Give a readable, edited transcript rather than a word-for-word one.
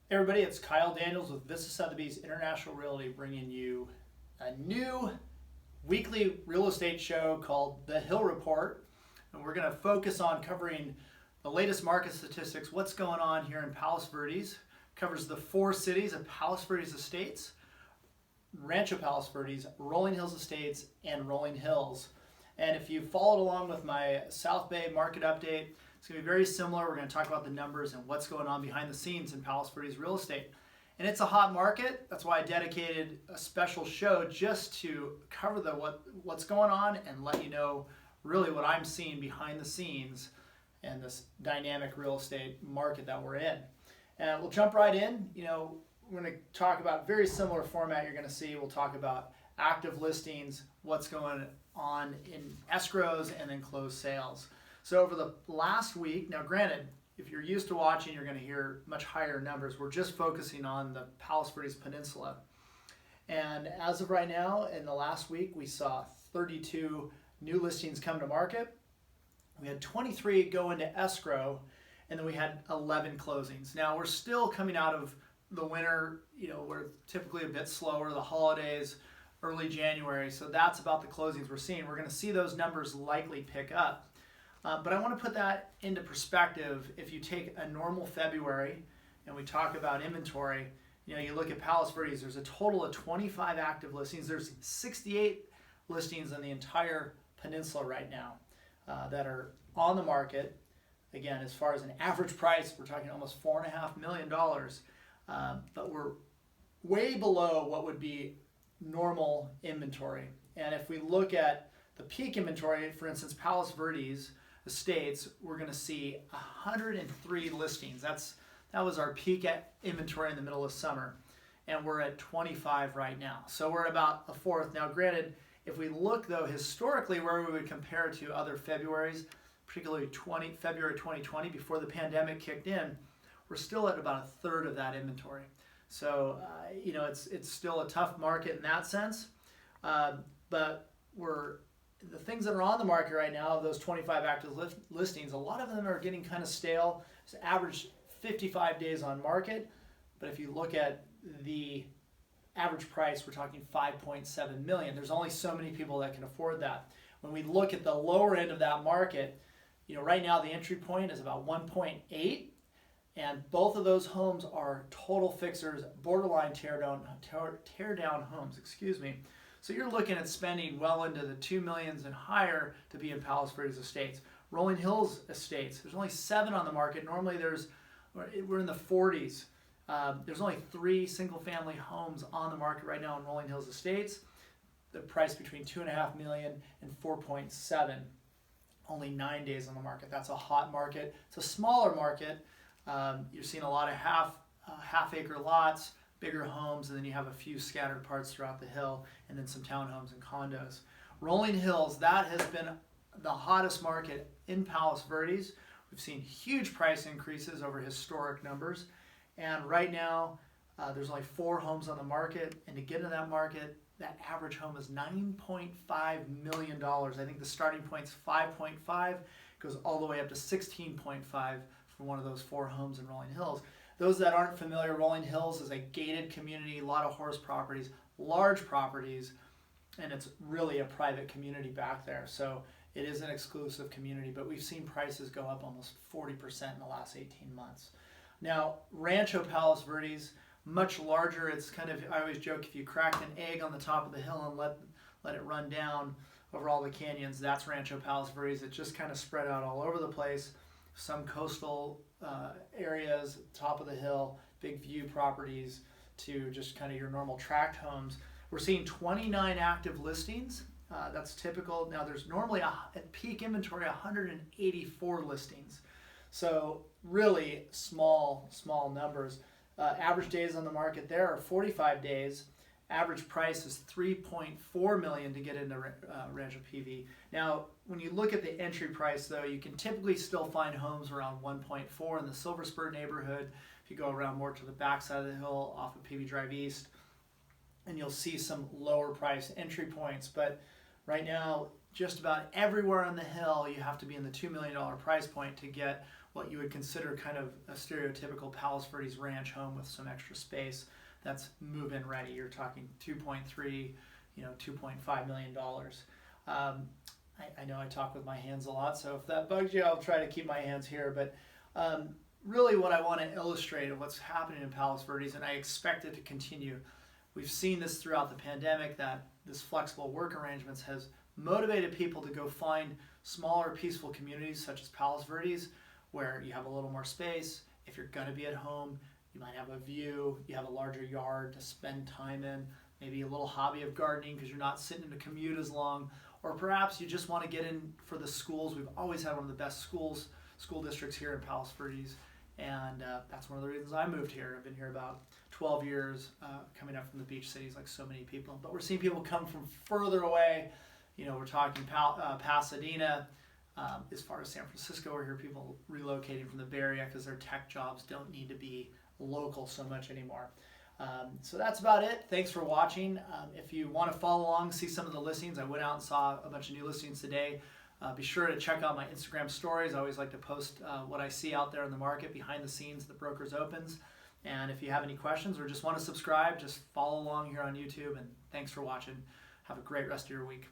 Hey everybody, it's Kyle Daniels with Vista Sotheby's International Realty bringing you a new weekly real estate show called The Hill Report. And we're going to focus on covering the latest market statistics, what's going on here in Palos Verdes. Covers the four cities of Palos Verdes Estates, Rancho Palos Verdes, Rolling Hills Estates, and Rolling Hills. And if you followed along with my South Bay market update, it's going to be very similar. We're going to talk about the numbers and what's going on behind the scenes in Palos Verdes real estate. And it's a hot market. That's why I dedicated a special show just to cover what's going on and let you know really what I'm seeing behind the scenes in this dynamic real estate market that we're in. And we'll jump right in. We're going to talk about very similar format you're going to see. We'll talk about active listings, what's going on in escrows, and then closed sales. So over the last week, now granted, if you're used to watching, you're going to hear much higher numbers. We're just focusing on the Palos Verdes Peninsula. And as of right now, in the last week, we saw 32 new listings come to market. We had 23 go into escrow, and then we had 11 closings. Now we're still coming out of the winter, we're typically a bit slower, the holidays, early January, so that's about the closings we're seeing. We're going to see those numbers likely pick up. But I want to put that into perspective. If you take a normal February and we talk about inventory, you look at Palos Verdes, there's a total of 25 active listings. There's 68 listings in the entire peninsula right now that are on the market. Again, as far as an average price, we're talking almost $4.5 million, but we're way below what would be normal inventory. And if we look at the peak inventory, for instance, Palos Verdes Estates, we're going to see 103 listings. That was our peak inventory in the middle of summer, and we're at 25 right now. So we're about a fourth. Now, granted, if we look though historically where we would compare to other Februarys, particularly February 2020 before the pandemic kicked in, we're still at about a third of that inventory. So it's still a tough market in that sense, but the things that are on the market right now, those 25 active listings, a lot of them are getting kind of stale. It's average 55 days on market, but if you look at the average price, we're talking $5.7 million. There's only so many people that can afford that. When we look at the lower end of that market, right now the entry point is about 1.8, and both of those homes are total fixers, borderline tear down homes, So you're looking at spending well into the $2 million and higher to be in Palos Verdes Estates. Rolling Hills Estates, there's only 7 on the market. Normally we're in the 40s. There's only 3 single-family homes on the market right now in Rolling Hills Estates. The price between $2.5 million and $4.7. Only 9 days on the market. That's a hot market. It's a smaller market. You're seeing a lot of half-acre lots, bigger homes, and then you have a few scattered parts throughout the hill, and then some townhomes and condos. Rolling Hills, that has been the hottest market in Palos Verdes. We've seen huge price increases over historic numbers, and right now there's only 4 homes on the market, and to get into that market, that average home is $9.5 million. I think the starting point's 5.5, goes all the way up to 16.5 for one of those 4 homes in Rolling Hills. Those that aren't familiar, Rolling Hills is a gated community, a lot of horse properties, large properties, and it's really a private community back there. So it is an exclusive community, but we've seen prices go up almost 40% in the last 18 months. Now, Rancho Palos Verdes, much larger. It's kind of, I always joke, if you cracked an egg on the top of the hill and let it run down over all the canyons, that's Rancho Palos Verdes. It just kind of spread out all over the place. Some coastal areas, top of the hill, big view properties, to just kind of your normal tract homes. We're seeing 29 active listings. That's typical. Now there's normally at peak inventory 184 listings. So really small numbers. Average days on the market there are 45 days. Average price is $3.4 million to get into Rancho PV. Now, when you look at the entry price, though, you can typically still find homes around 1.4 in the Silver Spur neighborhood. If you go around more to the backside of the hill off of PV Drive East, and you'll see some lower price entry points. But right now, just about everywhere on the hill, you have to be in the $2 million price point to get what you would consider kind of a stereotypical Palos Verdes ranch home with some extra space that's move-in ready. You're talking 2.3, $2.5 million. I know I talk with my hands a lot, so if that bugs you, I'll try to keep my hands here. But really what I want to illustrate of what's happening in Palos Verdes, and I expect it to continue. We've seen this throughout the pandemic, that this flexible work arrangements has motivated people to go find smaller, peaceful communities such as Palos Verdes, where you have a little more space. If you're going to be at home, you might have a view, you have a larger yard to spend time in, maybe a little hobby of gardening because you're not sitting in a commute as long, or perhaps you just want to get in for the schools. We've always had one of the best school districts here in Palos Verdes, and that's one of the reasons I moved here. I've been here about 12 years, coming up from the beach cities like so many people, but we're seeing people come from further away. We're talking Pasadena, as far as San Francisco. We're here people relocating from the Bay Area because their tech jobs don't need to be local so much anymore. So that's about it. Thanks for watching. If you want to follow along, see some of the listings, I went out and saw a bunch of new listings today. Be sure to check out my Instagram stories. I always like to post what I see out there in the market behind the scenes, the brokers opens. And if you have any questions or just want to subscribe, just follow along here on YouTube. And thanks for watching. Have a great rest of your week.